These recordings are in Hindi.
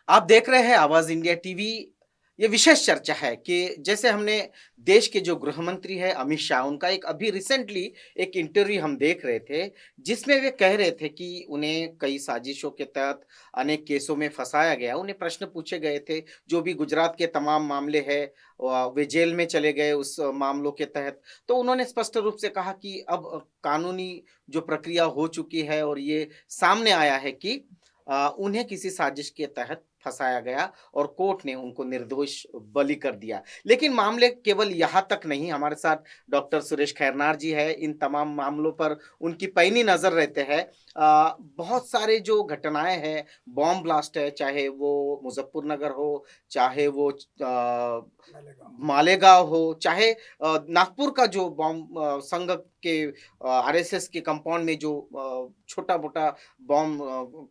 आप देख रहे हैं आवाज़ इंडिया टीवी। ये विशेष चर्चा है कि जैसे हमने देश के जो गृह मंत्री हैं अमित शाह, उनका एक अभी रिसेंटली एक इंटरव्यू हम देख रहे थे, जिसमें वे कह रहे थे कि उन्हें कई साजिशों के तहत अनेक केसों में फँसाया गया। उन्हें प्रश्न पूछे गए थे, जो भी गुजरात के तमाम मामले हैं वे जेल में चले गए उस मामलों के तहत। तो उन्होंने स्पष्ट रूप से कहा कि अब कानूनी जो प्रक्रिया हो चुकी है और ये सामने आया है कि उन्हें किसी साजिश के तहत फँसाया गया और कोर्ट ने उनको निर्दोष बरी कर दिया। लेकिन मामले केवल यहाँ तक नहीं, हमारे साथ डॉक्टर सुरेश खैरनार जी हैं, इन तमाम मामलों पर उनकी पैनी नज़र रहते हैं। बहुत सारे जो घटनाएँ हैं, बॉम्ब ब्लास्ट है, चाहे वो मुज़फ्फरनगर हो, चाहे वो मालेगाँव हो, चाहे नागपुर का जो बॉम्ब संघ के आरएसएस के कंपाउंड में जो छोटा-मोटा बॉम्ब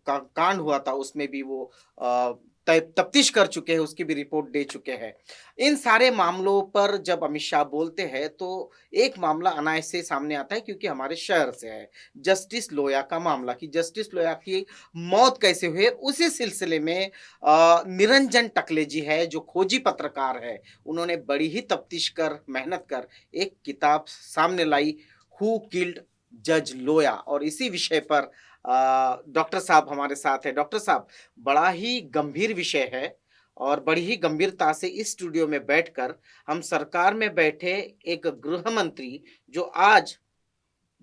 का कांड हुआ था, उसमें भी वो अ, तफ्तीश कर चुके हैं, उसकी भी रिपोर्ट दे चुके हैं। इन सारे मामलों पर जब अमित शाह बोलते हैं, तो एक मामला अनायास से सामने आता है क्योंकि हमारे शहर से है। जस्टिस लोया का मामला कि जस्टिस लोया की मौत कैसे हुई? उसी सिलसिले में निरंजन टकले जी है, जो खोजी पत्रकार है, उन्होंने बड़ी ही तफ्तीश कर, मेहनत कर एक किताब सामने लाई, हू किल्ड जज लोया। और इसी विषय पर डॉक्टर साहब हमारे साथ हैं। डॉक्टर साहब, बड़ा ही गंभीर विषय है और बड़ी ही गंभीरता से इस स्टूडियो में बैठकर हम सरकार में बैठे एक गृह मंत्री, जो आज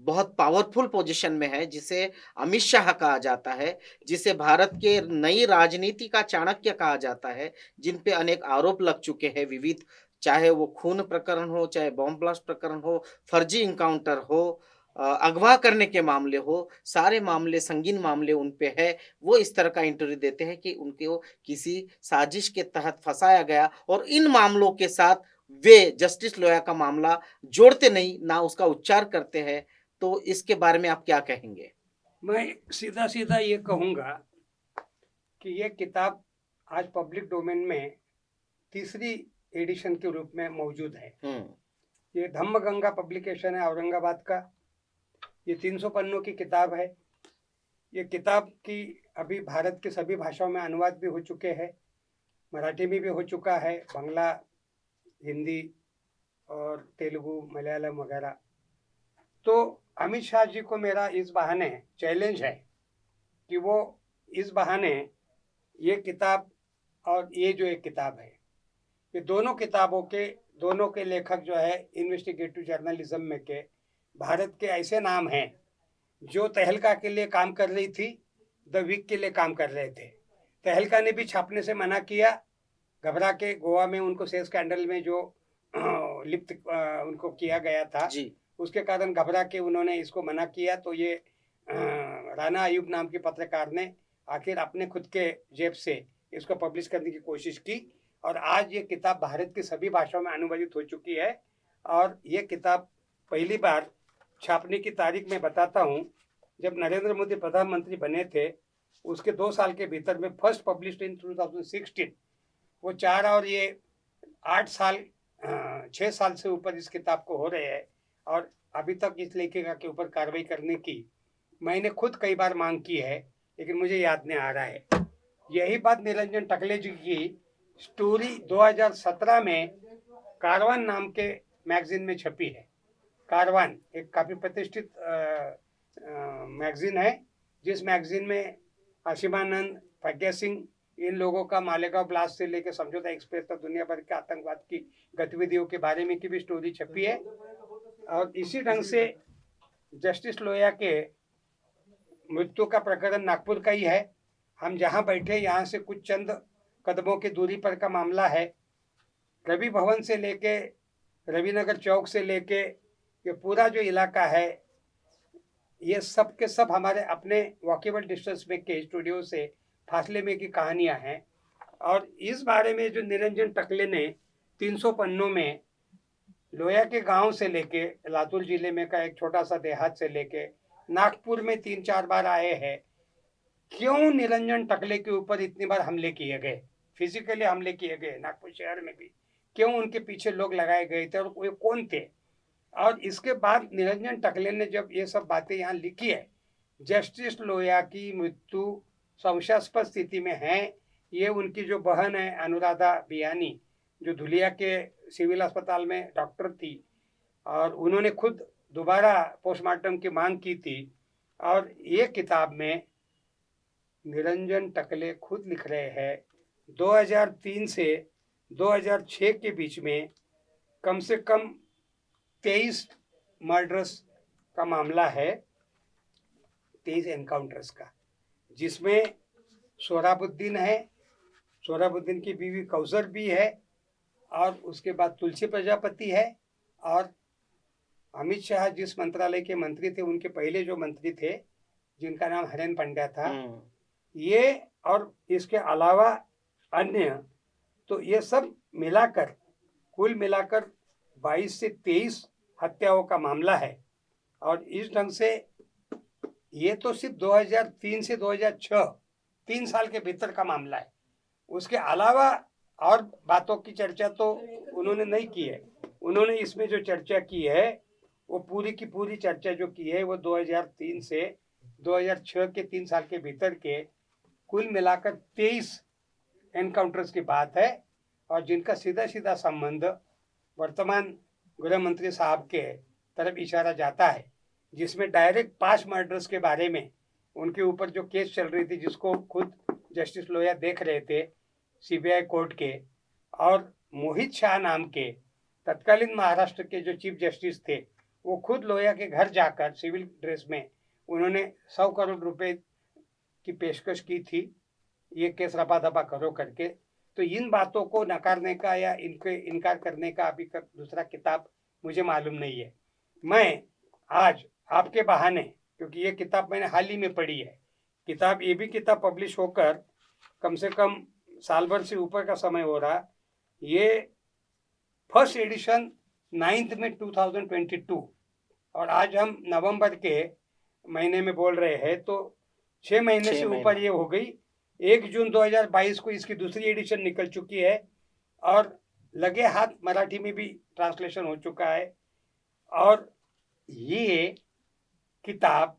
बहुत पावरफुल पोजीशन में है, जिसे अमित शाह कहा जाता है, जिसे भारत के नई राजनीति का चाणक्य कहा जाता है, जिन पे अनेक आरोप लग चुके हैं विविध, चाहे वो खून प्रकरण हो, चाहे बॉम्ब ब्लास्ट प्रकरण हो, फर्जी एनकाउंटर हो, अगवा करने के मामले हो, सारे मामले, संगीन मामले उन पे है। वो इस तरह का इंटरव्यू देते हैं कि उनको किसी साजिश के तहत फँसाया गया और इन मामलों के साथ वे जस्टिस लोया का मामला जोड़ते नहीं, ना उसका उच्चार करते हैं। तो इसके बारे में आप क्या कहेंगे? मैं सीधा-सीधा ये कहूँगा कि ये किताब आज पब्लिक डोमेन में तीसरी एडिशन के रूप में मौजूद है। हुँ, ये धम्मगंगा पब्लिकेशन है औरंगाबाद का। ये 300 पन्नों की किताब है। ये किताब की अभी भारत के सभी भाषाओं में अनुवाद भी हो चुके हैं। मराठी में भी हो चुका है, बांग्ला, हिंदी और तेलुगु, मलयालम वगैरह। तो अमित शाह जी को मेरा इस बहाने चैलेंज है कि वो इस बहाने ये किताब और ये जो एक किताब है, ये दोनों किताबों के दोनों के लेखक जो है इन्वेस्टिगेटिव जर्नलिज्म में के भारत के ऐसे नाम हैं जो तहलका के लिए काम कर रही थी, द वीक के लिए काम कर रहे थे। तहलका ने भी छापने से मना किया, घबरा के गोवा में उनको सेक्स स्कैंडल में जो लिप्त उनको किया गया था, जी। उसके कारण घबरा के उन्होंने इसको मना किया। तो ये राना अयूब नाम के पत्रकार ने आखिर अपने खुद के जेब से इसको पब्लिश करने की कोशिश की और आज ये किताब भारत की सभी भाषाओं में अनुवादित हो चुकी है। और ये किताब पहली बार छापने की तारीख मैं बताता हूँ, जब नरेंद्र मोदी प्रधानमंत्री बने थे, उसके 2 साल के भीतर में फर्स्ट पब्लिश्ड इन 2016। वो 4 और ये 8 साल 6 साल से ऊपर इस किताब को हो रहे हैं और अभी तक इस लेखिका के ऊपर कार्रवाई करने की मैंने खुद कई बार मांग की है, लेकिन मुझे याद नहीं आ रहा है। यही बात निरंजन टकले जी की स्टोरी 2017 में कारवान नाम के मैगजीन में छपी है। कारवान एक काफ़ी प्रतिष्ठित मैगजीन है, जिस मैगजीन में आशिमानंद, प्रज्ञा सिंह, इन लोगों का मालेगांव ब्लास्ट से लेकर समझौता एक्सप्रेस तक दुनिया भर के आतंकवाद की गतिविधियों के बारे में की भी स्टोरी छपी है। और इसी ढंग से जस्टिस लोया के मृत्यु का प्रकरण नागपुर का ही है। हम जहाँ बैठे यहाँ से कुछ चंद कदमों की दूरी पर का मामला है। रवि भवन से लेके रविनगर चौक से लेके ये पूरा जो इलाका है, ये सब के सब हमारे अपने वॉकेबल डिस्टेंस में के स्टूडियो से फासले में की कहानियां हैं। और इस बारे में जो निरंजन टकले ने 300 पन्नों में लोया के गांव से लेके लातूर जिले में का एक छोटा सा देहात से लेके नागपुर में 3-4 बार आए हैं, क्यों निरंजन टकले के ऊपर इतनी बार हमले किए गए, फिजिकली हमले किए गए नागपुर शहर में भी, क्यों उनके पीछे लोग लगाए गए थे और वे कौन थे। और इसके बाद निरंजन टकले ने जब ये सब बातें यहाँ लिखी है, जस्टिस लोया की मृत्यु संशयास्पद स्थिति में है ये उनकी जो बहन है अनुराधा बियानी, जो धुलिया के सिविल अस्पताल में डॉक्टर थी, और उन्होंने खुद दोबारा पोस्टमार्टम की मांग की थी। और ये किताब में निरंजन टकले खुद लिख रहे हैं 2003 से 2006 के बीच में कम से कम 23 मर्डर्स का मामला है, 23 एनकाउंटर्स का, जिसमें सोहराबुद्दीन है, सोहराबुद्दीन की बीवी कौसर भी है, और उसके बाद तुलसी प्रजापति है, और अमित शाह जिस मंत्रालय के मंत्री थे उनके पहले जो मंत्री थे जिनका नाम हरेन पंड्या था, ये और इसके अलावा अन्य, तो ये सब मिलाकर कुल मिलाकर 22 से 23 हत्याओं का मामला है। और इस ढंग से ये तो सिर्फ 2003 से 2006 3 साल के भीतर का मामला है। उसके अलावा और बातों की चर्चा तो उन्होंने नहीं की है। उन्होंने इसमें जो चर्चा की है वो पूरी की पूरी चर्चा जो की है वो 2003 से 2006 के 3 साल के भीतर के कुल मिलाकर 23 एनकाउंटर्स की बात है, और जिनका सीधा सीधा संबंध वर्तमान गृह मंत्री साहब के तरफ इशारा जाता है, जिसमें डायरेक्ट 5 मर्डर्स के बारे में उनके ऊपर जो केस चल रही थी, जिसको खुद जस्टिस लोया देख रहे थे सीबीआई कोर्ट के, और मोहित शाह नाम के तत्कालीन महाराष्ट्र के जो चीफ जस्टिस थे वो खुद लोया के घर जाकर सिविल ड्रेस में उन्होंने 100 करोड़ रुपए की पेशकश की थी, ये केस रफा दफा करो करके। तो इन बातों को नकारने का या इनके इनकार करने का अभी तक दूसरा किताब मुझे मालूम नहीं है। मैं आज आपके बहाने, क्योंकि ये किताब मैंने हाल ही में पढ़ी है, किताब ये भी किताब पब्लिश होकर कम से कम साल भर से ऊपर का समय हो रहा, ये फर्स्ट एडिशन 9 में 2022, और आज हम नवंबर के महीने में बोल रहे हैं, तो 6 महीने से ऊपर ये हो गई। 1 जून 2022 को इसकी दूसरी एडिशन निकल चुकी है, और लगे हाथ मराठी में भी ट्रांसलेशन हो चुका है। और ये किताब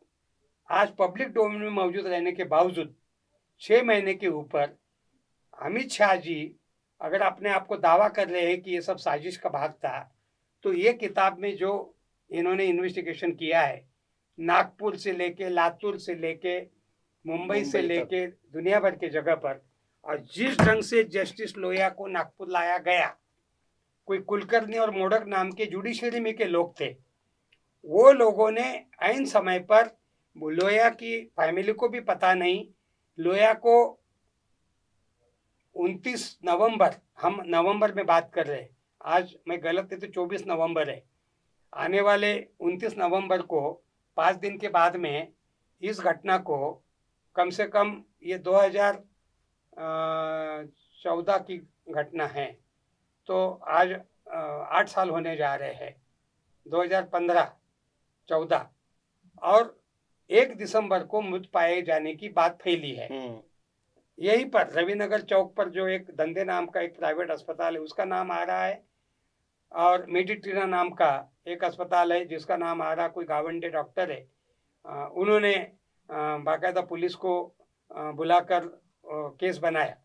आज पब्लिक डोमेन में मौजूद रहने के बावजूद 6 महीने के ऊपर अमित शाह जी अगर अपने आप को दावा कर रहे हैं कि ये सब साजिश का भाग था, तो ये किताब में जो इन्होंने इन्वेस्टिगेशन किया है, नागपुर से लेके लातूर से लेके मुंबई से लेके दुनिया भर के जगह पर, और जिस ढंग से जस्टिस लोया को नागपुर लाया गया, कोई कुलकर्णी और मोडक नाम के जुडिशरी में के लोग थे, वो लोगों ने ऐन समय पर, लोया की फैमिली को भी पता नहीं, लोया को 29 नवंबर, हम नवंबर में बात कर रहे हैं, आज मैं गलत है तो 24 नवंबर है, आने वाले 29 नवंबर को 5 दिन के बाद में इस घटना को, कम से कम ये 2014 की घटना है, तो आज 8 साल होने जा रहे हैं, 2015-14, और 1 दिसंबर को मृत पाए जाने की बात फैली है। यहीं पर रविनगर चौक पर जो एक धंधे नाम का एक प्राइवेट अस्पताल है उसका नाम आ रहा है, और मेडिट्रीना नाम का एक अस्पताल है जिसका नाम आ रहा, कोई गावंडे डॉक्टर है, उन्होंने बाकायदा पुलिस को बुलाकर केस बनाया,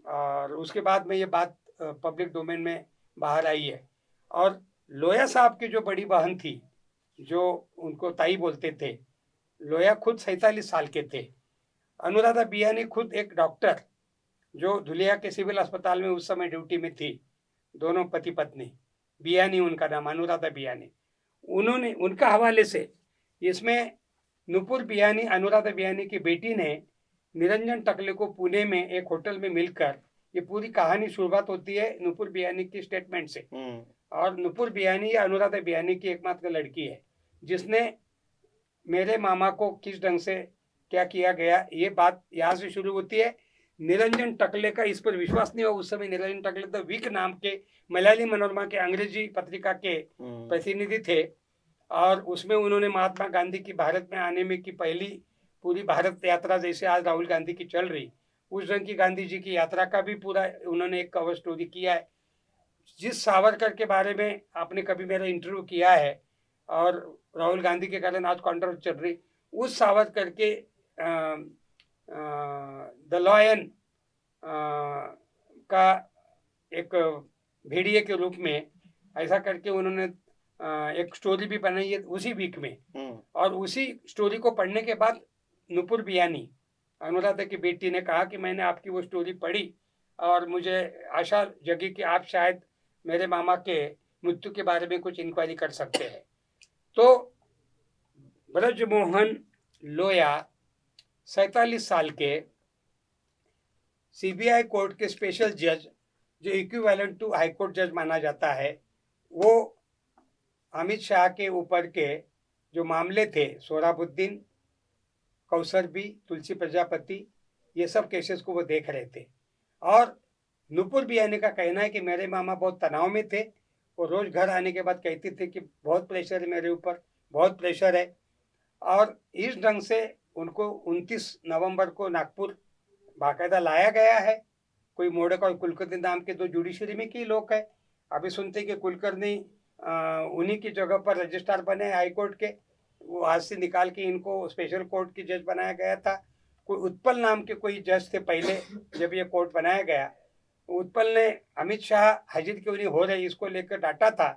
और उसके बाद में ये बात पब्लिक डोमेन में बाहर आई है। और लोया साहब की जो बड़ी बहन थी, जो उनको ताई बोलते थे, लोया खुद 47 साल के थे, अनुराधा बियानी खुद एक डॉक्टर जो धुलिया के सिविल अस्पताल में उस समय ड्यूटी में थी, दोनों पति पत्नी, बियानी उनका नाम, अनुराधा बियानी, उन्होंने उनका हवाले से इसमें नुपुर बियानी, अनुराधा बियानी की बेटी ने निरंजन टकले को पुणे में एक होटल में मिलकर, ये पूरी कहानी शुरुआत होती है नुपुर बियानी की स्टेटमेंट से। और नुपुर बियानी या अनुराधा बियानी की एकमात्र लड़की है जिसने मेरे मामा को किस ढंग से क्या किया गया, ये बात यहाँ से शुरू होती है। निरंजन टकले का इस पर विश्वास नहीं हुआ। उस समय निरंजन टकले द वीक नाम के मलयाली मनोरमा के अंग्रेजी पत्रिका के प्रतिनिधि थे, और उसमें उन्होंने महात्मा गांधी की भारत में आने में की पहली पूरी भारत यात्रा, जैसे आज राहुल गांधी की चल रही, उस ढंग की गांधी जी की यात्रा का भी पूरा उन्होंने एक कवर स्टोरी किया है। जिस सावरकर के बारे में आपने कभी मेरा इंटरव्यू किया है, और राहुल गांधी के कारण आज कॉन्ट्रोवर्सी चल रही, उस सावरकर के द लॉयन का एक भेड़िए के रूप में ऐसा करके उन्होंने एक स्टोरी भी बनाई है उसी वीक में। और उसी स्टोरी को पढ़ने के बाद नुपुर बियानी, अनुराधा की बेटी, ने कहा कि मैंने आपकी वो स्टोरी पढ़ी और मुझे आशा जगी कि आप शायद मेरे मामा के मृत्यु के बारे में कुछ इंक्वायरी कर सकते हैं। तो ब्रजमोहन लोया 47 साल के सीबीआई कोर्ट के स्पेशल जज, जो इक्विवेलेंट टू हाई कोर्ट जज माना जाता है, वो अमित शाह के ऊपर के जो मामले थे, सोहराबुद्दीन, कौसरबी, तुलसी प्रजापति, ये सब केसेस को वो देख रहे थे। और नुपुर बियानी का कहना है कि मेरे मामा बहुत तनाव में थे। वो रोज घर आने के बाद कहते थे कि बहुत प्रेशर है मेरे ऊपर, बहुत प्रेशर है। और इस ढंग से उनको 29 नवंबर को नागपुर बाकायदा लाया गया है। कोई मोडक और कुलकर्णी नाम के दो जुडिशरी में की लोग हैं। अभी सुनते कि कुलकर्णी उन्हीं की जगह पर रजिस्ट्रार बने हाई कोर्ट के, वो आज से निकाल के इनको स्पेशल कोर्ट की जज बनाया गया था। कोई उत्पल नाम के कोई जज थे पहले जब ये कोर्ट बनाया गया। उत्पल ने अमित शाह हाजिर क्यों नहीं हो रहे इसको लेकर डांटा था,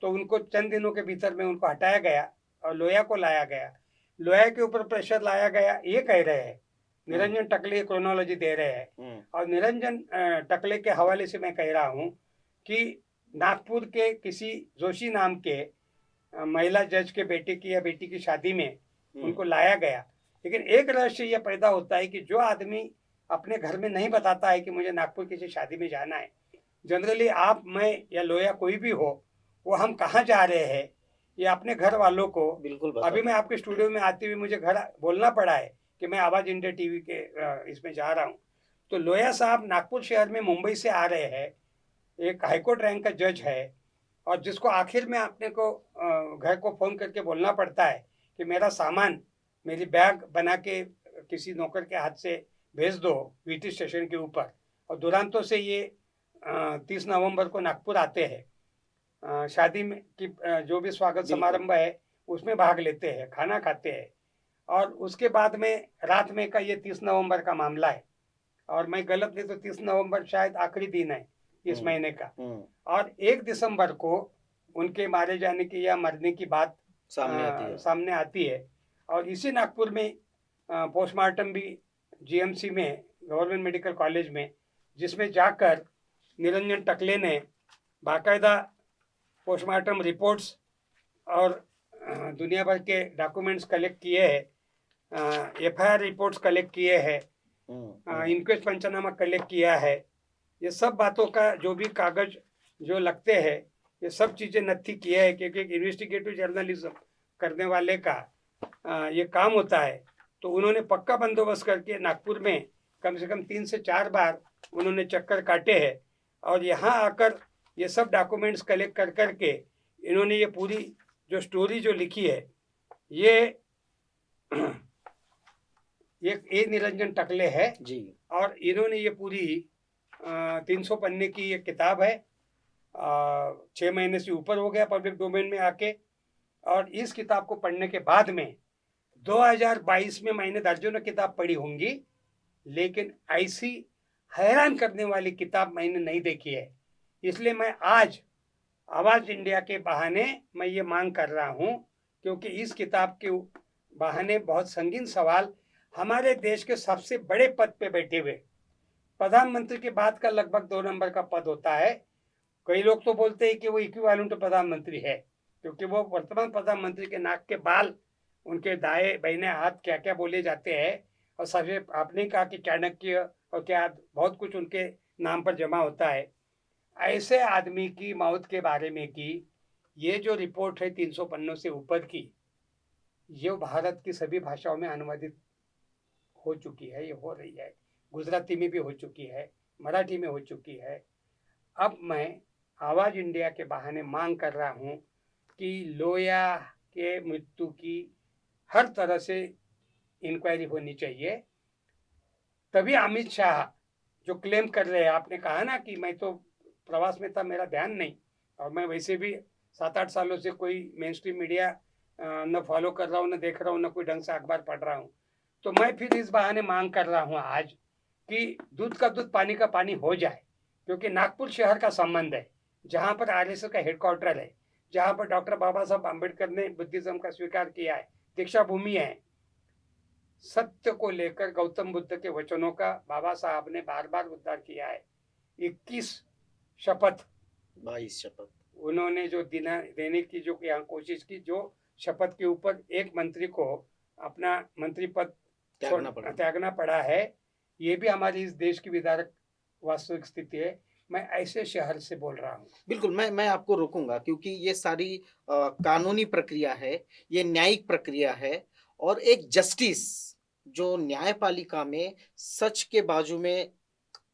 तो उनको चंद दिनों के भीतर में उनको हटाया गया और लोया को लाया गया। लोया के ऊपर प्रेशर लाया गया, ये कह रहे हैं। निरंजन टकले क्रोनोलॉजी दे रहे हैं। और निरंजन टकले के हवाले से मैं कह रहा हूँ कि नागपुर के किसी जोशी नाम के महिला जज के बेटे की या बेटी की शादी में उनको लाया गया। लेकिन एक रहस्य यह पैदा होता है कि जो आदमी अपने घर में नहीं बताता है कि मुझे नागपुर किसी शादी में जाना है, जनरली आप, मैं या लोया कोई भी हो, वो हम कहाँ जा रहे हैं ये अपने घर वालों को बिल्कुल। अभी मैं आपके स्टूडियो में आते हुए मुझे घर बोलना पड़ा है कि मैं आवाज इंडिया टीवी के इसमें जा रहा हूँ। तो लोया साहब नागपुर शहर में मुंबई से आ रहे हैं, एक हाईकोर्ट रैंक का जज है, और जिसको आखिर में अपने को घर को फोन करके बोलना पड़ता है कि मेरा सामान, मेरी बैग बना के किसी नौकर के हाथ से भेज दो वीटी स्टेशन के ऊपर। और दुरांतों से ये 30 नवंबर को नागपुर आते हैं, शादी में की जो भी स्वागत समारंभ है उसमें भाग लेते हैं, खाना खाते हैं। और उसके बाद में रात में का ये 30 नवंबर का मामला है, और मैं गलत नहीं तो 30 नवंबर शायद आखिरी दिन है इस महीने का। और 1 दिसंबर को उनके मारे जाने की या मरने की बात सामने आती है। और इसी नागपुर में पोस्टमार्टम भी जीएमसी में, गवर्नमेंट मेडिकल कॉलेज में, जिसमें जाकर निरंजन टकले ने बाकायदा पोस्टमार्टम रिपोर्ट्स और दुनिया भर के डॉक्यूमेंट्स कलेक्ट किए हैं, एफआईआर रिपोर्ट्स कलेक्ट किए हैं, इंक्वेस्ट पंचनामा कलेक्ट किया है। ये सब बातों का जो भी कागज जो लगते हैं, ये सब चीज़ें नत्थी किया है, क्योंकि एक इन्वेस्टिगेटिव जर्नलिज्म करने वाले का ये काम होता है। तो उन्होंने पक्का बंदोबस्त करके नागपुर में कम से कम 3 से 4 बार उन्होंने चक्कर काटे हैं, और यहाँ आकर ये सब डॉक्यूमेंट्स कलेक्ट कर करके इन्होंने ये पूरी जो स्टोरी जो लिखी है, ये निरंजन टकले है जी। और इन्होंने ये पूरी 300 पन्ने की ये किताब है, 6 महीने से ऊपर हो गया पब्लिक डोमेन में आके। और इस किताब को पढ़ने के बाद में 2022 में मैंने दर्जनों किताब पढ़ी होंगी, लेकिन ऐसी हैरान करने वाली किताब मैंने नहीं देखी है। इसलिए मैं आज आवाज इंडिया के बहाने मैं ये मांग कर रहा हूँ, क्योंकि इस किताब के बहाने बहुत संगीन सवाल हमारे देश के सबसे बड़े पद पे बैठे हुए, प्रधानमंत्री के बाद का लगभग 2 नंबर का पद होता है। कई लोग तो बोलते हैं कि वो इक्विवेलेंट प्रधानमंत्री है, क्योंकि वो वर्तमान प्रधानमंत्री के नाक के बाल, उनके दाएं बाएं हाथ क्या क्या बोले जाते हैं, और सबसे आपने कहा कि चाणक्य और क्या बहुत कुछ उनके नाम पर जमा होता है। ऐसे आदमी की मौत के बारे में की ये जो रिपोर्ट है 300 पन्नों से ऊपर की, ये भारत की सभी भाषाओं में अनुवादित हो चुकी है, ये हो रही है, गुजराती में भी हो चुकी है, मराठी में हो चुकी है। अब मैं आवाज इंडिया के बहाने मांग कर रहा हूँ कि लोया के मृत्यु की हर तरह से इंक्वायरी होनी चाहिए। तभी अमित शाह जो क्लेम कर रहे हैं, आपने कहा ना कि मैं तो प्रवास में था, मेरा ध्यान नहीं, और मैं वैसे भी 7-8 सालों से कोई मेन स्ट्रीम मीडिया न फॉलो कर रहा हूँ, न देख रहा हूँ, न कोई ढंग से अखबार पढ़ रहा हूँ। तो मैं फिर इस बहाने मांग कर रहा हूँ आज कि दूध का दूध पानी का पानी हो जाए, क्योंकि नागपुर शहर का संबंध है, जहां पर आरएसएस का हेडक्वार्टर है, जहां पर डॉक्टर बाबा साहब अम्बेडकर ने बुद्धिज्म का स्वीकार किया है, दीक्षा भूमि है। सत्य को लेकर गौतम बुद्ध के वचनों का बाबा साहब ने बार बार उद्धार किया है। 21 शपथ 22 शपथ। उन्होंने जो देने की जो यहाँ कोशिश की, जो शपथ के ऊपर एक मंत्री को अपना मंत्री पद त्यागना पड़ा है, ये भी हमारी इस देश की विदारक वास्तविक स्थिति है। मैं ऐसे शहर से बोल रहा हूँ। बिल्कुल, मैं आपको रोकूंगा क्योंकि ये सारी कानूनी प्रक्रिया है, ये न्यायिक प्रक्रिया है और एक जस्टिस जो न्यायपालिका में सच के बाजू में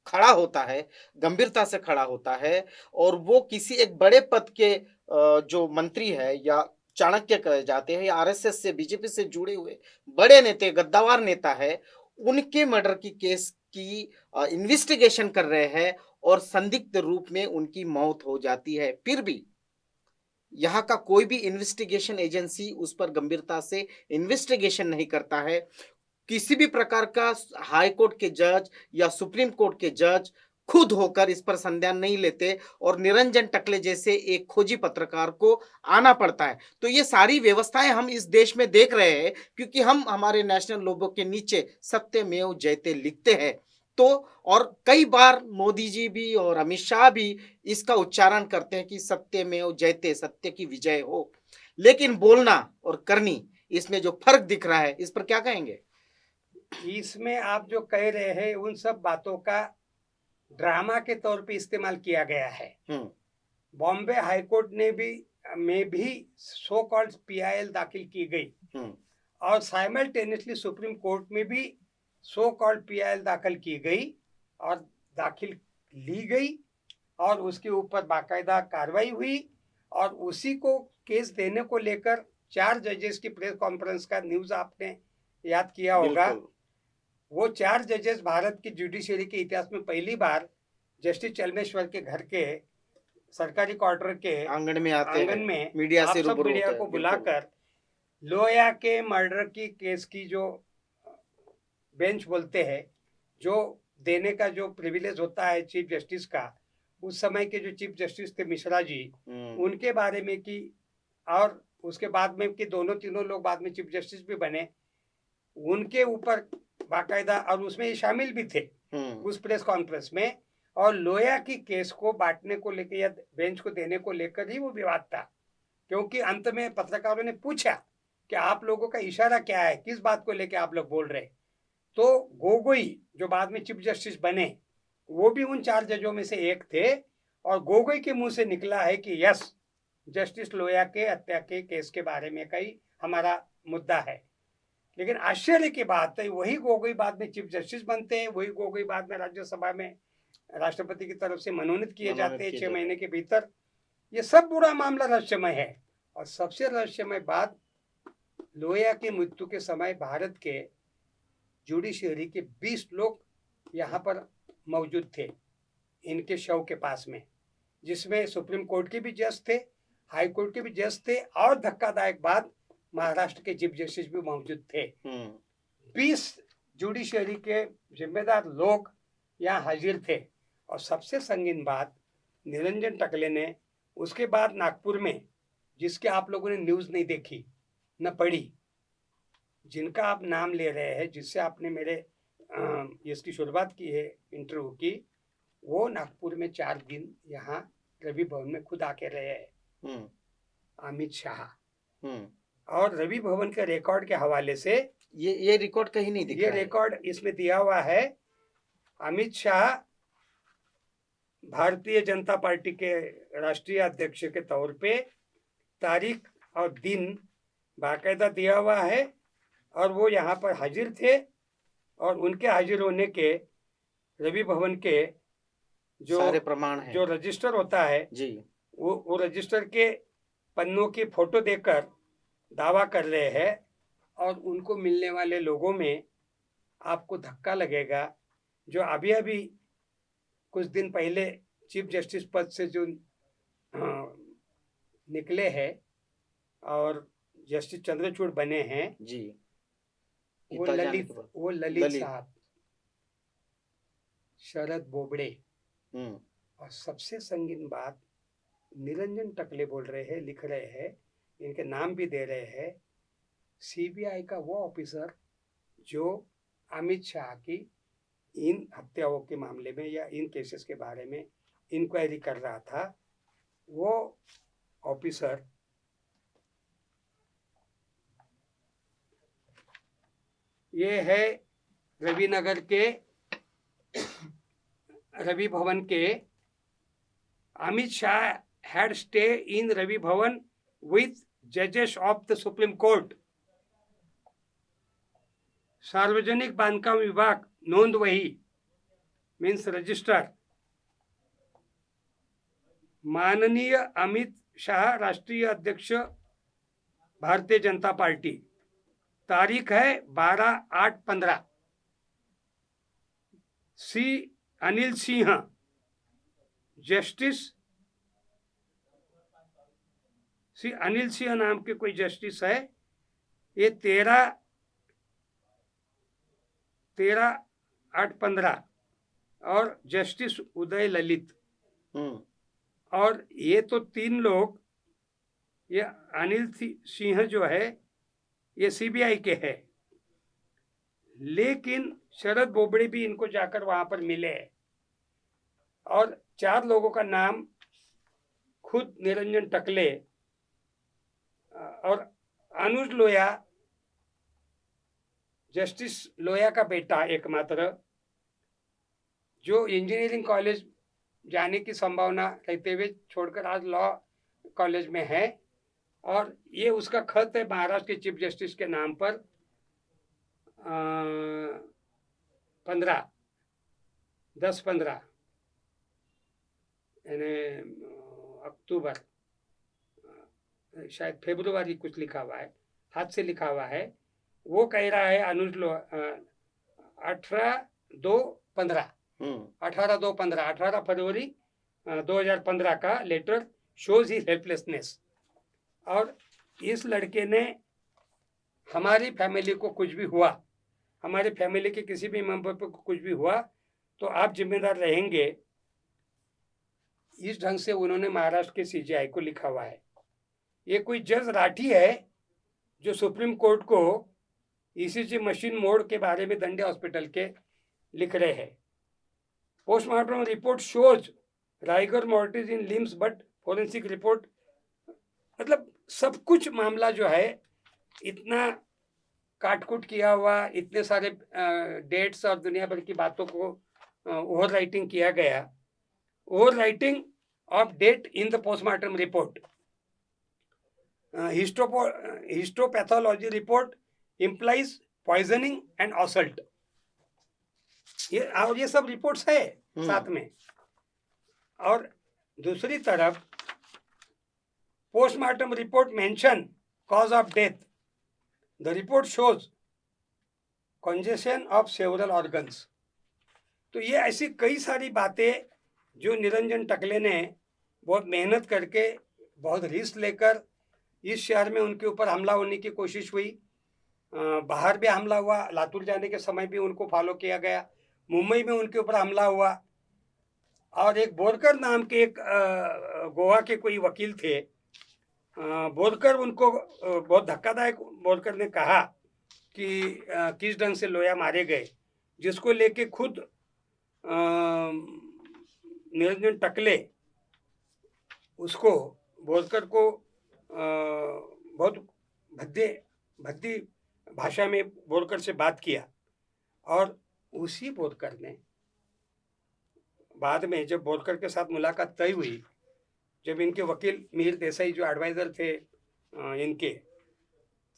खड़ा होता है, गंभीरता से खड़ा होता है और वो किसी एक बड़े पद के जो मंत्री है या चाणक्य कहे जाते हैं या आरएसएस से बीजेपी से जुड़े हुए बड़े नेता, गद्दावर नेता है, उनके मर्डर की केस की इन्वेस्टिगेशन कर रहे हैं और संदिग्ध रूप में उनकी मौत हो जाती है। फिर भी यहाँ का कोई भी इन्वेस्टिगेशन एजेंसी उस पर गंभीरता से इन्वेस्टिगेशन नहीं करता है। किसी भी प्रकार का हाई कोर्ट के जज या सुप्रीम कोर्ट के जज खुद होकर इस पर संज्ञान नहीं लेते और निरंजन टकले जैसे एक खोजी पत्रकार को आना पड़ता है। तो ये सारी व्यवस्थाएं हम इस देश में देख रहे हैं क्योंकि हम हमारे नेशनल लोगों के नीचे सत्यमेव जयते लिखते हैं। तो और कई बार मोदी जी भी और अमित शाह भी इसका उच्चारण करते हैं कि सत्यमेव जयते, सत्य की विजय हो। लेकिन बोलना और करनी, इसमें जो फर्क दिख रहा है, इस पर क्या कहेंगे? इसमें आप जो कह रहे हैं उन सब बातों का ड्रामा के तौर पे इस्तेमाल किया गया है। बॉम्बे हाईकोर्ट ने भी सो कॉल्ड पीआईएल दाखिल की गई और साइमल्टेनियसली सुप्रीम कोर्ट में भी सो कॉल्ड पीआईएल दाखिल की गई और दाखिल ली गई और उसके ऊपर बाकायदा कार्रवाई हुई और उसी को केस देने को लेकर 4 जजेस की प्रेस कॉन्फ्रेंस का न्यूज आपने याद किया होगा। वो 4 जजेस भारत की जुडिशरी के इतिहास में पहली बार जस्टिस चलमेश्वर के घर के सरकारी क्वार्टर के आंगन में आते हैं, मीडिया से रूबरू मीडिया को बुलाकर लोया के मर्डर की केस की जो बेंच बोलते हैं, जो देने का जो प्रिविलेज होता है चीफ जस्टिस का, उस समय के जो चीफ जस्टिस थे मिश्रा जी, उनके बारे में की और उसके बाद में कि दोनों तीनों लोग बाद में चीफ जस्टिस भी बने, उनके ऊपर बाकायदा और उसमें ये शामिल भी थे उस प्रेस कॉन्फ्रेंस में। और लोया की केस को बांटने को लेकर या बेंच को देने को लेकर ही वो विवाद था, क्योंकि अंत में पत्रकारों ने पूछा कि आप लोगों का इशारा क्या है, किस बात को लेकर आप लोग बोल रहे। तो गोगोई जो बाद में चीफ जस्टिस बने, वो भी उन 4 जजों में से एक थे और गोगोई के मुंह से निकला है कि यस, जस्टिस लोया के हत्या के केस के बारे में कई हमारा मुद्दा है। लेकिन आश्चर्य की बात है, वही गोगोई बाद में चीफ जस्टिस बनते हैं, वही गोगोई बाद में राज्यसभा में राष्ट्रपति की तरफ से मनोनीत किए जाते हैं 6 महीने के भीतर। ये सब पूरा मामला रहस्यमय है। और सबसे रहस्यमय बात, लोया की मृत्यु के समय भारत के जुडिशरी के 20 लोग यहाँ पर मौजूद थे इनके शव के पास में, जिसमें सुप्रीम कोर्ट के भी जज थे, हाई कोर्ट के भी जज थे और धक्कादायक बात, महाराष्ट्र के चीफ जस्टिस भी मौजूद थे। 20 जुडिशरी के जिम्मेदार लोग यहाँ हाजिर थे। और सबसे संगीन बात, निरंजन टकले ने उसके बाद नागपुर में, जिसके आप लोगों ने न्यूज नहीं देखी न पढ़ी, जिनका आप नाम ले रहे हैं, जिससे आपने मेरे इसकी शुरुआत की है इंटरव्यू की, वो नागपुर में 4 दिन यहाँ रवि भवन में खुद आके रहे हैं, अमित शाह। और रवि भवन के रिकॉर्ड के हवाले से ये रिकॉर्ड कहीं नहीं दिख रहा है। ये रिकॉर्ड इसमें दिया हुआ है, अमित शाह भारतीय जनता पार्टी के राष्ट्रीय अध्यक्ष के तौर पे तारीख और दिन बाकायदा दिया हुआ है और वो यहाँ पर हाजिर थे और उनके हाजिर होने के रवि भवन के जो सारे प्रमाण हैं, जो रजिस्टर होता है जी, वो रजिस्टर के पन्नों की फोटो देकर दावा कर रहे हैं। और उनको मिलने वाले लोगों में आपको धक्का लगेगा, जो अभी अभी कुछ दिन पहले चीफ जस्टिस पद से जो निकले हैं और जस्टिस चंद्रचूड़ बने हैं जी, वो ललित साहब, शरद बोबड़े। हम्म, और सबसे संगीन बात, निरंजन टकले बोल रहे हैं, लिख रहे हैं, इनके नाम भी दे रहे हैं, सीबीआई का वो ऑफिसर जो अमित शाह की इन हत्याओं के मामले में या इन केसेस के बारे में इंक्वायरी कर रहा था, वो ऑफिसर ये है रवि नगर के रवि भवन के। Amit Shah had stay in Ravi Bhavan with judges of the Supreme Court. सार्वजनिक बांधकाम विभाग नोंद वही मीन्स रजिस्टर, माननीय अमित शाह राष्ट्रीय अध्यक्ष भारतीय जनता पार्टी, तारीख है 12/8/15। सी अनिल सिंह, जस्टिस श्री अनिल सिंह नाम के कोई जस्टिस है, ये 13/8/15 और जस्टिस उदय ललित। और ये तो 3 लोग, ये अनिल सिंह जो है ये सीबीआई के है, लेकिन शरद बोबड़े भी इनको जाकर वहां पर मिले और 4 लोगों का नाम खुद निरंजन टकले और अनुज लोया, जस्टिस लोया का बेटा एकमात्र, जो इंजीनियरिंग कॉलेज जाने की संभावना रहते हुए छोड़कर आज लॉ कॉलेज में है, और ये उसका खत है महाराष्ट्र के चीफ जस्टिस के नाम पर 10/15 यानी अक्टूबर, शायद फरवरी कुछ लिखा हुआ है, हाथ से लिखा हुआ है। वो कह रहा है अनुज लो 18/2/15 18 फरवरी 2015 का लेटर शोज ही हेल्पलेसनेस। और इस लड़के ने हमारी फैमिली को कुछ भी हुआ, हमारे फैमिली के किसी भी मेंबर पर कुछ भी हुआ तो आप जिम्मेदार रहेंगे, इस ढंग से उन्होंने महाराष्ट्र के सीजीआई को लिखा हुआ है। ये कोई जज राठी है जो सुप्रीम कोर्ट को ईसीजी मशीन मोड के बारे में दंडे हॉस्पिटल के लिख रहे हैं। Postmortem report shows rigor mortis in limbs but forensic report, मतलब सब कुछ मामला जो है इतना काटकुट किया हुआ, इतने सारे डेट्स और दुनिया भर की बातों को ओवर राइटिंग किया गया। Overwriting of date in the postmortem report, histopathology report implies poisoning and assault, ये सब रिपोर्ट्स है साथ में। और दूसरी तरफ postmortem report mention cause of death, the report shows congestion of several organs. तो ये ऐसी कई सारी बातें जो निरंजन टकले ने बहुत मेहनत करके, बहुत रिस्क लेकर इस शहर में उनके ऊपर हमला होने की कोशिश हुई, बाहर भी हमला हुआ, लातूर जाने के समय भी उनको फॉलो किया गया, मुंबई में उनके ऊपर हमला हुआ। और एक बोरकर नाम के एक गोवा के कोई वकील थे, बोरकर उनको बहुत धक्कादायक बोरकर ने कहा कि किस ढंग से लोया मारे गए, जिसको लेके खुद निरंजन टकले उसको बोरकर को बहुत भद्दी भाषा में बोरकर से बात किया। और उसी बोरकर ने बाद में जब बोरकर के साथ मुलाकात तय हुई, जब इनके वकील मिहिर देसाई जो एडवाइज़र थे इनके,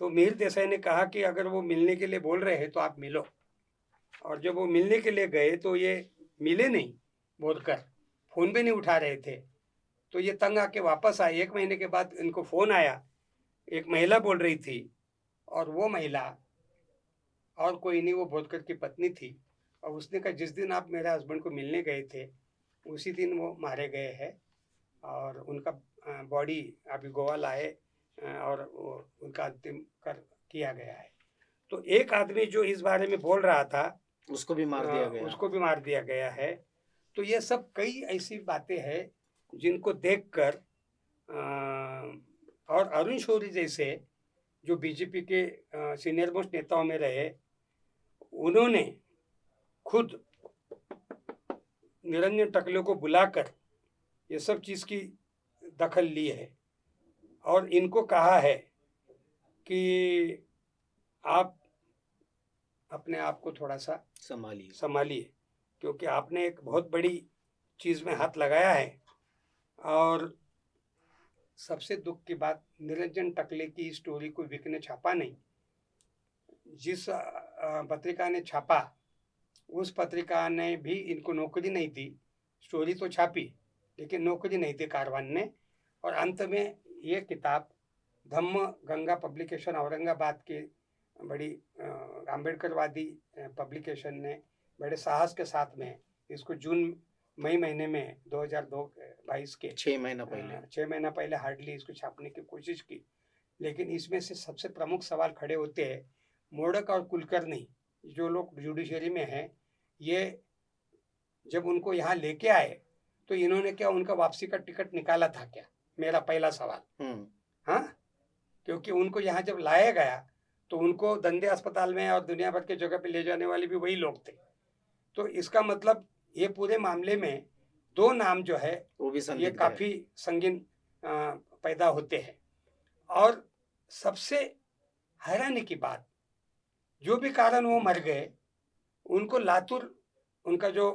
तो मिहिर देसाई ने कहा कि अगर वो मिलने के लिए बोल रहे हैं तो आप मिलो। और जब वो मिलने के लिए गए तो ये मिले नहीं, बोरकर फ़ोन भी नहीं उठा रहे थे, तो ये तंग आके वापस आए। 1 महीने के बाद इनको फ़ोन आया, एक महिला बोल रही थी, और वो महिला और कोई नहीं, वो बोरकर की पत्नी थी। और उसने कहा जिस दिन आप मेरे हस्बैंड को मिलने गए थे उसी दिन वो मारे गए हैं, और उनका बॉडी अभी गोवा लाए और उनका अंतिम किया गया है। तो एक आदमी जो इस बारे में बोल रहा था उसको भी मार दिया गया। उसको भी मार दिया गया है। तो ये सब कई ऐसी बातें हैं जिनको देखकर और अरुण शौरी जैसे जो बीजेपी के सीनियर मोस्ट नेताओं में रहे, उन्होंने खुद निरंजन टकले को बुलाकर ये सब चीज़ की दखल ली है और इनको कहा है कि आप अपने आप को थोड़ा सा संभालिए, क्योंकि आपने एक बहुत बड़ी चीज़ में हाथ लगाया है। और सबसे दुख की बात, निरंजन टकले की स्टोरी को विक ने छापा नहीं। जिस पत्रिका ने छापा उस पत्रिका ने भी इनको नौकरी नहीं दी। स्टोरी तो छापी लेकिन नौकरी नहीं दी कारवान ने। और अंत में ये किताब धम्म गंगा पब्लिकेशन औरंगाबाद की बड़ी आम्बेडकरवादी पब्लिकेशन ने बड़े साहस के साथ में इसको मई महीने में 2022 के 6 महीना पहले हार्डली इसको छापने की कोशिश की। लेकिन इसमें से सबसे प्रमुख सवाल खड़े होते हैं, मोडक और कुलकर्णी जो लोग जुडिशरी में हैं, ये जब उनको यहाँ लेके आए तो इन्होंने क्या उनका वापसी का टिकट निकाला था क्या? मेरा पहला सवाल। हाँ, क्योंकि उनको यहाँ जब लाया गया तो उनको दंदे अस्पताल में और दुनिया भर के जगह पे ले जाने वाले भी वही लोग थे। तो इसका मतलब ये पूरे मामले में दो नाम जो है वो भी ये काफी संगीन पैदा होते हैं। और सबसे हैरानी की बात, जो भी कारण वो मर गए, उनको लातूर, उनका जो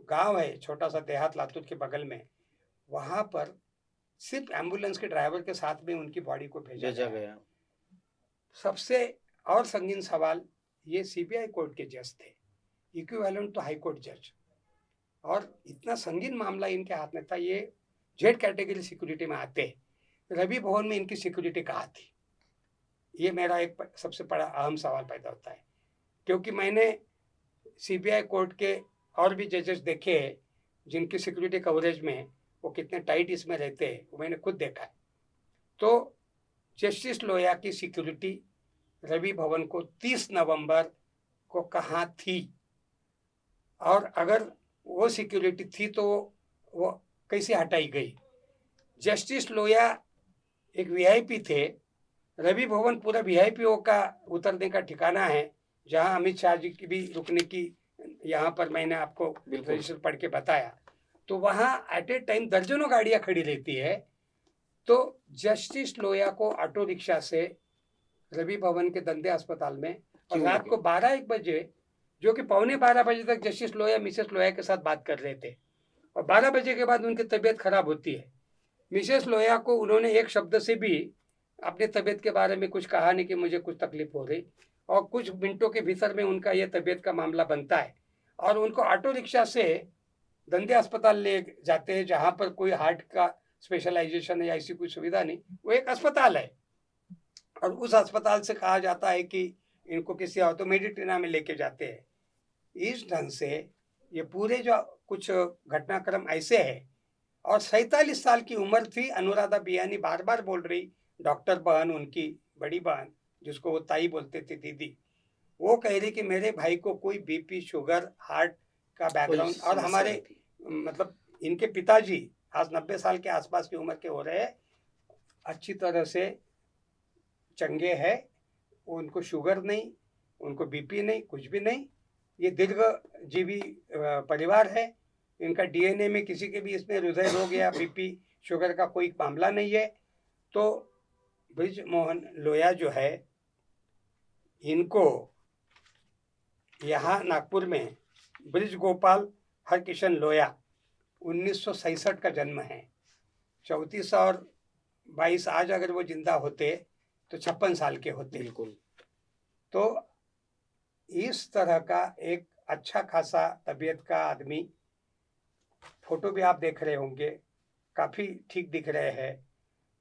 गांव है, छोटा सा देहात लातूर के बगल में, वहां पर सिर्फ एम्बुलेंस के ड्राइवर के साथ में उनकी बॉडी को भेजा गया। सबसे और संगीन सवाल, ये सीबीआई कोर्ट के जज थे, इक्विवेलेंट टू हाई कोर्ट जज, और इतना संगीन मामला इनके हाथ में था। ये जेड कैटेगरी सिक्योरिटी में आते, रवि भवन में इनकी सिक्योरिटी कहाँ थी? ये मेरा एक सबसे बड़ा अहम सवाल पैदा होता है, क्योंकि मैंने सीबीआई कोर्ट के और भी जजेस देखे हैं जिनकी सिक्योरिटी कवरेज में वो कितने टाइट इसमें रहते हैं, वो मैंने खुद देखा है। तो जस्टिस लोया की सिक्योरिटी रवि भवन को 30 नवंबर को कहाँ थी? और अगर वो सिक्योरिटी थी तो वो कैसे हटाई गई? जस्टिस लोया एक वीआईपी थे, रवि भवन पूरा वीआईपीओ का उतरने का ठिकाना है, जहां अमित शाह जी की भी रुकने की, यहाँ पर मैंने आपको रजिस्टर पढ़ के बताया। तो वहां एट ए टाइम दर्जनों गाड़ियां खड़ी रहती है। तो जस्टिस लोया को ऑटो रिक्शा से रवि भवन के दंदे अस्पताल में, और रात को 12-1 बजे, जो कि 11:15 बजे तक जस्टिस लोया मिसेस लोया के साथ बात कर रहे थे, और 12 बजे के बाद उनकी तबीयत खराब होती है। मिसेस लोया को उन्होंने एक शब्द से भी अपनी तबीयत के बारे में कुछ कहा नहीं कि मुझे कुछ तकलीफ हो रही, और कुछ मिनटों के भीतर में उनका यह तबीयत का मामला बनता है और उनको ऑटो रिक्शा से दंदे अस्पताल ले जाते हैं, जहां पर कोई हार्ट का स्पेशलाइजेशन या ऐसी कोई सुविधा नहीं, वो एक अस्पताल है। और उस अस्पताल से कहा जाता है कि इनको किसी ऑटो मेडिटेना में लेके जाते हैं। इस ढंग से ये पूरे जो कुछ घटनाक्रम ऐसे है। और 47 साल की उम्र थी। अनुराधा बियानी बार बार बोल रही, डॉक्टर बहन, उनकी बड़ी बहन जिसको वो ताई बोलते थे, दीदी, वो कह रही कि मेरे भाई को कोई बीपी, शुगर, हार्ट का बैकग्राउंड, और हमारे मतलब इनके पिताजी आज 90 साल के आसपास की उम्र के हो रहे हैं, अच्छी तरह से चंगे है, उनको शुगर नहीं, उनको बीपी नहीं, कुछ भी नहीं। ये दीर्घजीवी परिवार है। इनका डीएनए में किसी के भी इसमें हृदय रोग या बीपी, शुगर का कोई मामला नहीं है। तो ब्रिज मोहन लोया जो है, इनको यहाँ नागपुर में ब्रिज गोपाल हरकिशन लोया 1967 का जन्म है। 34 और 22 आज अगर वो जिंदा होते तो 56 साल के होते। बिल्कुल। तो इस तरह का एक अच्छा खासा तबीयत का आदमी, फोटो भी आप देख रहे होंगे, काफ़ी ठीक दिख रहे हैं।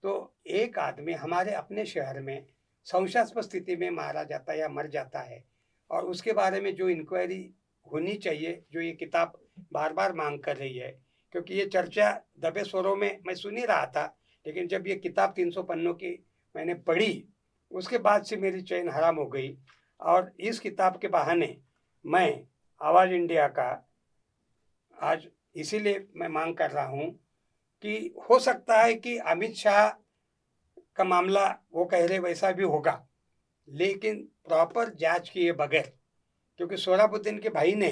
तो एक आदमी हमारे अपने शहर में संशयास्पद स्थिति में मारा जाता है या मर जाता है, और उसके बारे में जो इंक्वायरी होनी चाहिए, जो ये किताब बार बार मांग कर रही है, क्योंकि ये चर्चा दबे स्वरों में मैं सुन ही रहा था, लेकिन जब ये किताब 300 पन्नों की मैंने पढ़ी, उसके बाद से मेरी चैन हराम हो गई। और इस किताब के बहाने मैं आवाज इंडिया का आज इसीलिए मैं मांग कर रहा हूं कि हो सकता है कि अमित शाह का मामला वो कह रहे वैसा भी होगा, लेकिन प्रॉपर जांच किए बगैर, क्योंकि सोहराबुद्दीन के भाई ने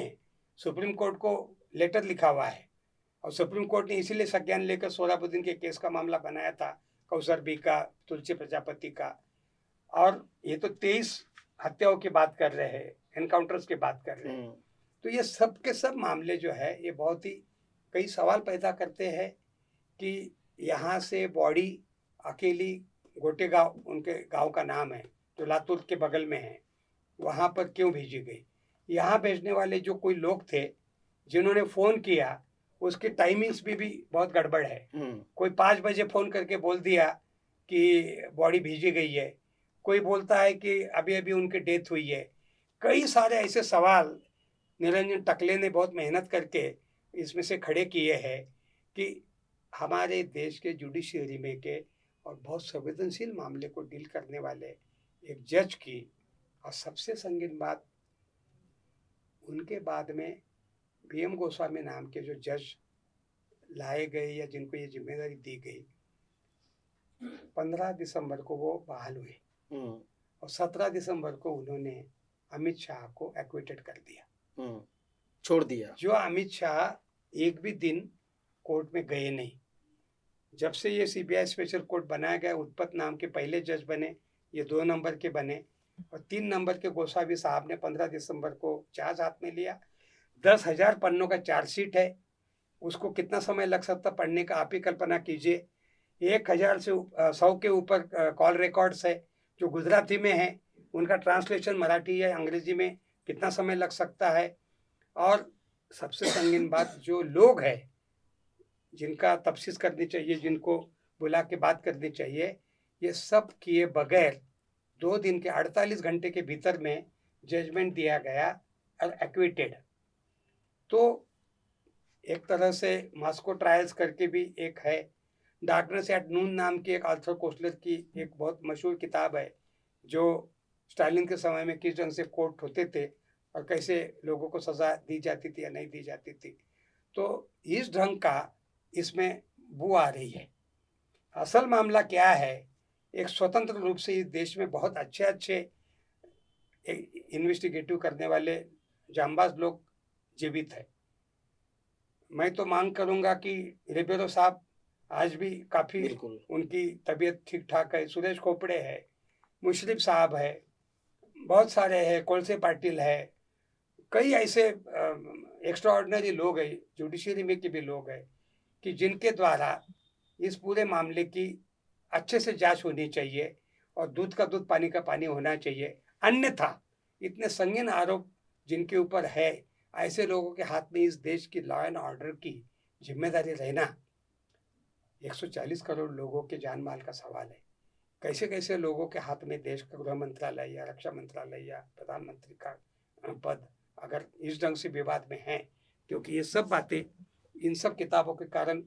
सुप्रीम कोर्ट को लेटर लिखा हुआ है और सुप्रीम कोर्ट ने इसीलिए संज्ञान लेकर सोहराबुद्दीन के केस का मामला बनाया था, कौसर बी का, तुलसी प्रजापति का। और ये तो 23 हत्याओं की बात कर रहे हैं, एनकाउंटर्स की बात कर रहे हैं। तो ये सब के सब मामले जो है ये बहुत ही कई सवाल पैदा करते हैं कि यहाँ से बॉडी अकेली गोटे गांव, उनके गांव का नाम है जो लातूर के बगल में है, वहाँ पर क्यों भेजी गई। यहाँ भेजने वाले जो कोई लोग थे जिन्होंने फ़ोन किया, उसकी टाइमिंग्स भी बहुत गड़बड़ है। कोई 5 बजे फ़ोन करके बोल दिया कि बॉडी भेजी गई है, कोई बोलता है कि अभी अभी उनकी डेथ हुई है। कई सारे ऐसे सवाल निरंजन टकले ने बहुत मेहनत करके इसमें से खड़े किए हैं कि हमारे देश के जुडिशियरी में के और बहुत संवेदनशील मामले को डील करने वाले एक जज की, और सबसे संगीन बात उनके बाद में बीएम गोस्वामी नाम के जो जज लाए गए या जिनको ये जिम्मेदारी दी गई, 15 दिसंबर को वो बहाल हुए और 17 दिसंबर को उन्होंने अमित शाह को एक्विटेड कर दिया, छोड़ दिया। जो अमित शाह एक भी दिन कोर्ट में गए नहीं। जब से ये सीबीआई स्पेशल कोर्ट बनाया गया, उत्पत नाम के पहले जज बने, ये 2 नंबर के बने, और 3 नंबर के गोसावी साहब ने 15 दिसंबर को चार्ज हाथ में लिया। 10,000 पन्नों का चार्जशीट है, उसको कितना समय लग सकता पढ़ने का आप ही कल्पना कीजिए। 1,000 से 100 के ऊपर कॉल रिकॉर्ड्स है जो गुजराती में है, उनका ट्रांसलेशन मराठी या अंग्रेजी में कितना समय लग सकता है। और सबसे संगीन बात, जो लोग हैं जिनका तफ्सीस करनी चाहिए, जिनको बुला के बात करनी चाहिए, ये सब किए बगैर 2 दिन के 48 घंटे के भीतर में जजमेंट दिया गया और एक्विटेड। तो एक तरह से मॉस्को ट्रायल्स करके भी एक है, डार्कनेस एट नून नाम की एक आर्थर कोस्टलर की एक बहुत मशहूर किताब है, जो स्टालिन के समय में किस ढंग से कोर्ट होते थे और कैसे लोगों को सजा दी जाती थी या नहीं दी जाती थी। तो इस ढंग का इसमें बू आ रही है। असल मामला क्या है, एक स्वतंत्र रूप से इस देश में बहुत अच्छे अच्छे इन्वेस्टिगेटिव करने वाले जांबाज लोग जीवित है। मैं तो मांग करूंगा कि रिबेरो साहब आज भी काफ़ी उनकी तबीयत ठीक ठाक है, सुरेश खोपड़े है, मुशर्रफ साहब है, बहुत सारे हैं, कोलसे पाटिल है, कई ऐसे एक्स्ट्रा ऑर्डिनरी लोग हैं, जुडिशरी में के भी लोग हैं कि जिनके द्वारा इस पूरे मामले की अच्छे से जांच होनी चाहिए और दूध का दूध पानी का पानी होना चाहिए। अन्यथा इतने संगीन आरोप जिनके ऊपर है, ऐसे लोगों के हाथ में इस देश की लॉ एंड ऑर्डर की जिम्मेदारी रहना 140 करोड़ लोगों के जान माल का सवाल है। कैसे कैसे लोगों के हाथ में देश का गृह मंत्रालय या रक्षा मंत्रालय या प्रधानमंत्री का पद अगर इस ढंग से विवाद में है, क्योंकि ये सब बातें इन सब किताबों के कारण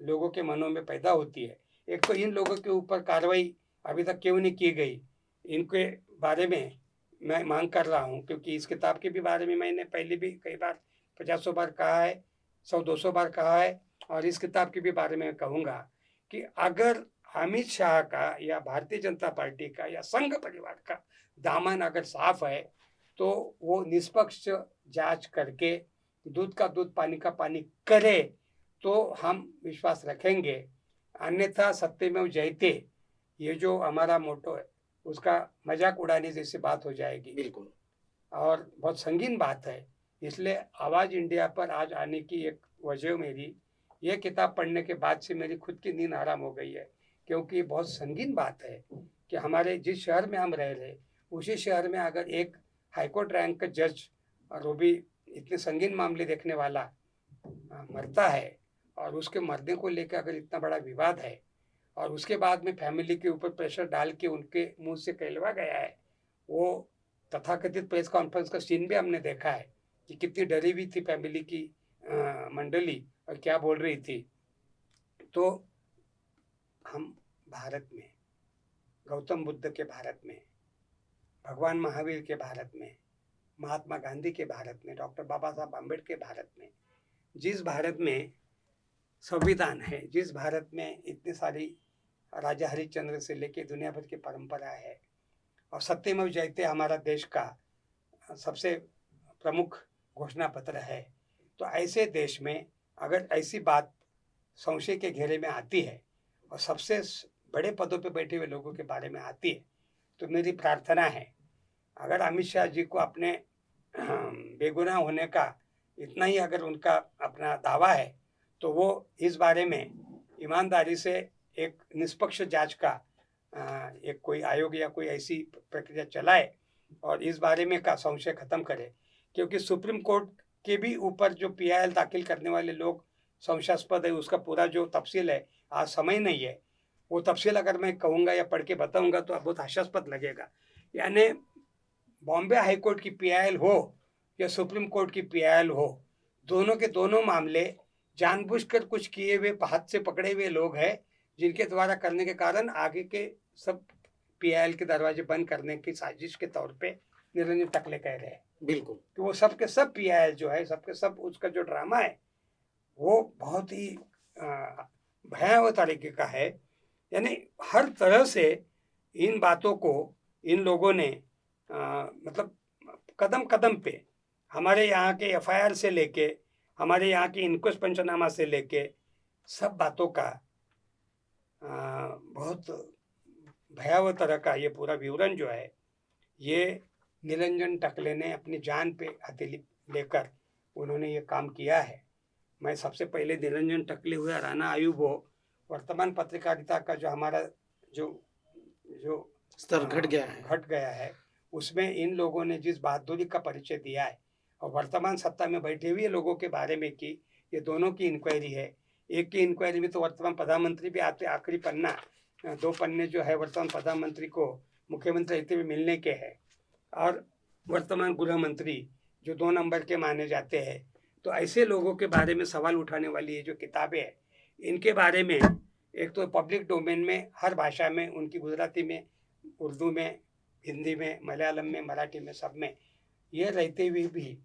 लोगों के मनों में पैदा होती है। एक तो इन लोगों के ऊपर कार्रवाई अभी तक क्यों नहीं की गई, इनके बारे में मैं मांग कर रहा हूं, क्योंकि इस किताब के भी बारे में मैंने पहले भी कई बार 50 बार कहा है, 100-200 बार कहा है, और इस किताब के भी बारे में कहूँगा कि अगर अमित शाह का या भारतीय जनता पार्टी का या संघ परिवार का दामन अगर साफ है तो वो निष्पक्ष जांच करके दूध का दूध पानी का पानी करे तो हम विश्वास रखेंगे। अन्यथा सत्यमेव जयते, ये जो हमारा मोटो है उसका मजाक उड़ाने जैसी बात हो जाएगी। बिल्कुल। और बहुत संगीन बात है, इसलिए आवाज़ इंडिया पर आज आने की एक वजह मेरी ये किताब पढ़ने के बाद से मेरी खुद की नींद आराम हो गई है, क्योंकि बहुत संगीन बात है कि हमारे जिस शहर में हम रह रहे उसी शहर में अगर एक हाईकोर्ट रैंक का जज, और वो भी इतने संगीन मामले देखने वाला, मरता है, और उसके मरने को लेकर अगर इतना बड़ा विवाद है, और उसके बाद में फैमिली के ऊपर प्रेशर डाल के उनके मुंह से कहलवा गया है, वो तथाकथित प्रेस कॉन्फ्रेंस का सीन भी हमने देखा है कि कितनी डरी हुई थी फैमिली की मंडली और क्या बोल रही थी। तो हम भारत में, गौतम बुद्ध के भारत में, भगवान महावीर के भारत में, महात्मा गांधी के भारत में, डॉक्टर बाबा साहब आम्बेडकर के भारत में, जिस भारत में संविधान है, जिस भारत में इतनी सारी राजा हरिश्चंद्र से लेके दुनिया भर की परंपरा है, और सत्यमेव जयते हमारा देश का सबसे प्रमुख घोषणा पत्र है, तो ऐसे देश में अगर ऐसी बात संशय के घेरे में आती है और सबसे बड़े पदों पे बैठे हुए लोगों के बारे में आती है, तो मेरी प्रार्थना है, अगर अमित शाह जी को अपने बेगुनाह होने का इतना ही अगर उनका अपना दावा है, तो वो इस बारे में ईमानदारी से एक निष्पक्ष जांच का एक कोई आयोग या कोई ऐसी प्रक्रिया चलाए और इस बारे में का संशय खत्म करे, क्योंकि सुप्रीम कोर्ट के भी ऊपर जो PIL दाखिल करने वाले लोग संशयास्पद है, उसका पूरा जो तफसील है, आज समय नहीं है, वो तफसील अगर मैं कहूँगा या पढ़ के बताऊँगा तो बहुत हास्यास्पद लगेगा। यानी बॉम्बे हाई कोर्ट की PIL हो या सुप्रीम कोर्ट की PIL हो, दोनों के दोनों मामले जानबूझकर कुछ किए हुए हाथ से पकड़े हुए लोग हैं, जिनके द्वारा करने के कारण आगे के सब PIL के दरवाजे बंद करने की साजिश के तौर पे निरंजन टकले कह रहे हैं। बिल्कुल कि वो सब के सब PIL जो है, सबके सब उसका जो ड्रामा है वो बहुत ही भयावह तरीके का है। यानी हर तरह से इन बातों को इन लोगों ने मतलब कदम कदम पे हमारे यहाँ के FIR से लेके हमारे यहाँ की इंक्वेस्ट पंचनामा से लेके सब बातों का बहुत भयावह तरह का ये पूरा विवरण जो है, ये निरंजन टकले ने अपनी जान पे हथेली लेकर उन्होंने ये काम किया है। मैं सबसे पहले निरंजन टकले हुए, राणा आयुब हो, वर्तमान पत्रकारिता का जो हमारा जो जो स्तर घट गया है, उसमें इन लोगों ने जिस बहादुरी का परिचय दिया है और वर्तमान सत्ता में बैठे हुए लोगों के बारे में की, ये दोनों की इंक्वायरी है। एक की इंक्वायरी में तो वर्तमान प्रधानमंत्री भी आते, आखिरी पन्ना 2 पन्ने जो है वर्तमान प्रधानमंत्री को मुख्यमंत्री रहते हुए मिलने के हैं, और वर्तमान गृह मंत्री जो 2 नंबर के माने जाते हैं। तो ऐसे लोगों के बारे में सवाल उठाने वाली ये जो किताबें हैं, इनके बारे में एक तो पब्लिक डोमेन में हर भाषा में, उनकी गुजराती में, उर्दू में, हिंदी में, मलयालम में, मराठी में, सब में ये रहते हुए भी,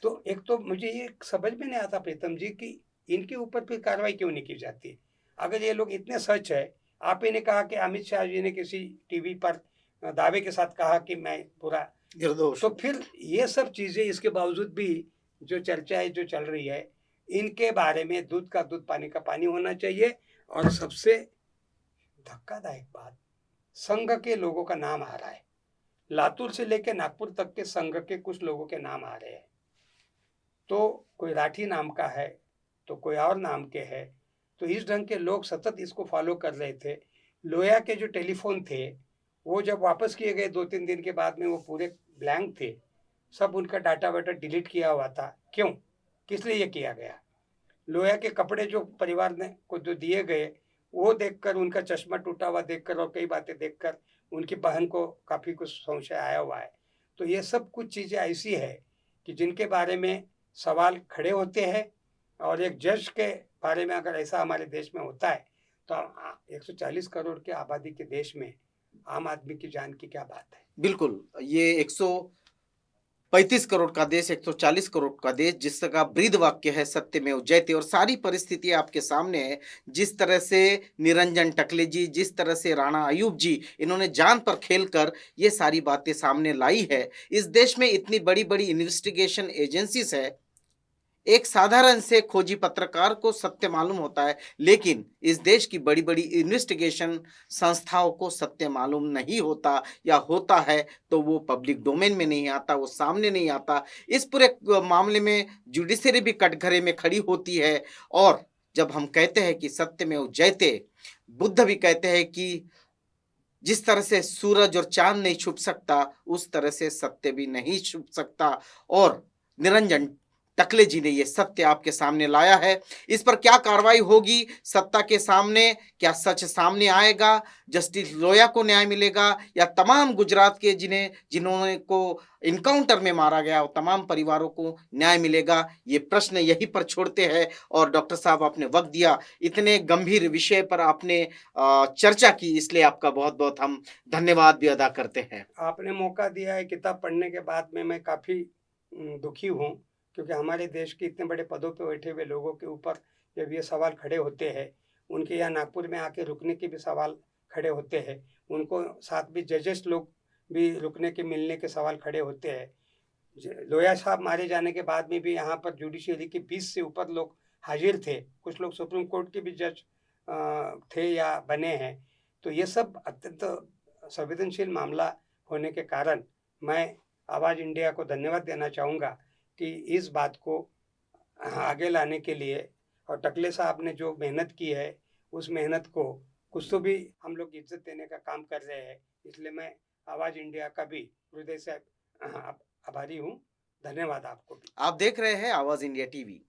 तो एक तो मुझे ये समझ में नहीं आता प्रीतम जी कि इनके ऊपर फिर कार्रवाई क्यों नहीं की जाती। अगर ये लोग इतने सच है, आप ही ने कहा कि अमित शाह जी ने किसी टीवी पर दावे के साथ कहा कि मैं पूरा निर्दोष, तो फिर ये सब चीजें इसके बावजूद भी जो चर्चा है जो चल रही है, इनके बारे में दूध का दूध पानी का पानी होना चाहिए। और सबसे धक्कादायक बात, संघ के लोगों का नाम आ रहा है, लातूर से लेकर नागपुर तक के संघ के कुछ लोगों के नाम आ रहे हैं। तो कोई राठी नाम का है, तो कोई और नाम के है। तो इस ढंग के लोग सतत इसको फॉलो कर रहे थे। लोया के जो टेलीफोन थे वो जब वापस किए गए 2-3 दिन के बाद में वो पूरे ब्लैंक थे, सब उनका डाटा वाटा डिलीट किया हुआ था। क्यों, किस लिए ये किया गया? लोया के कपड़े जो परिवार ने को जो दिए गए, वो देखकर, उनका चश्मा टूटा हुआ देखकर और कई बातें देखकर उनकी बहन को काफ़ी कुछ संशय आया हुआ है। तो ये सब कुछ चीज़ें ऐसी है कि जिनके बारे में सवाल खड़े होते हैं। और एक जज के बारे में अगर ऐसा हमारे देश में होता है, तो 140 करोड़ की आबादी के देश में आम आदमी की जान की क्या बात है। बिल्कुल, ये 135 करोड़ का देश, 140 करोड़ का देश, जिसका ब्रीद वाक्य है सत्यमेव जयते, और सारी परिस्थितियां आपके सामने है। जिस तरह से निरंजन टकले जी, जिस तरह से राणा आयुब जी, इन्होंने जान पर खेलकर ये सारी बातें सामने लाई है। इस देश में इतनी बड़ी बड़ी इन्वेस्टिगेशन एजेंसीज है, एक साधारण से खोजी पत्रकार को सत्य मालूम होता है, लेकिन इस देश की बड़ी बड़ी इन्वेस्टिगेशन संस्थाओं को सत्य मालूम नहीं होता, या होता है तो वो पब्लिक डोमेन में नहीं आता, वो सामने नहीं आता। इस पूरे मामले में जुडिशरी भी कटघरे में खड़ी होती है। और जब हम कहते हैं कि सत्यमेव जयते, बुद्ध भी कहते हैं कि जिस तरह से सूरज और चांद नहीं छुप सकता, उस तरह से सत्य भी नहीं छुप सकता। और निरंजन टकले जी ने ये सत्य आपके सामने लाया है। इस पर क्या कार्रवाई होगी सत्ता के सामने? क्या सच सामने आएगा? जस्टिस लोया को न्याय मिलेगा या तमाम गुजरात के जिन्होंने को एनकाउंटर में मारा गया वो तमाम परिवारों को न्याय मिलेगा? ये प्रश्न यहीं पर छोड़ते हैं। और डॉक्टर साहब आपने वक़्त दिया, इतने गंभीर विषय पर आपने चर्चा की, इसलिए आपका बहुत-बहुत हम धन्यवाद भी अदा करते हैं। आपने मौका दिया है। किताब पढ़ने के बाद में मैं काफ़ी दुखी हूँ, क्योंकि हमारे देश के इतने बड़े पदों पे बैठे हुए लोगों के ऊपर जब ये सवाल खड़े होते हैं, उनके यहाँ नागपुर में आके रुकने के भी सवाल खड़े होते हैं, उनको साथ भी जजेस लोग भी रुकने के मिलने के सवाल खड़े होते हैं। लोया साहब मारे जाने के बाद में भी यहाँ पर जुडिशियरी के 20 से ऊपर लोग हाजिर थे, कुछ लोग सुप्रीम कोर्ट के भी जज थे या बने हैं। तो ये सब अत्यंत संवेदनशील मामला होने के कारण मैं आवाज़ इंडिया को धन्यवाद देना चाहूँगा कि इस बात को आगे लाने के लिए, और टकले साहब ने जो मेहनत की है उस मेहनत को कुछ तो भी हम लोग इज्जत देने का काम कर रहे हैं। इसलिए मैं आवाज़ इंडिया का भी हृदय से आभारी हूँ। धन्यवाद आपको भी। आप देख रहे हैं आवाज़ इंडिया टीवी।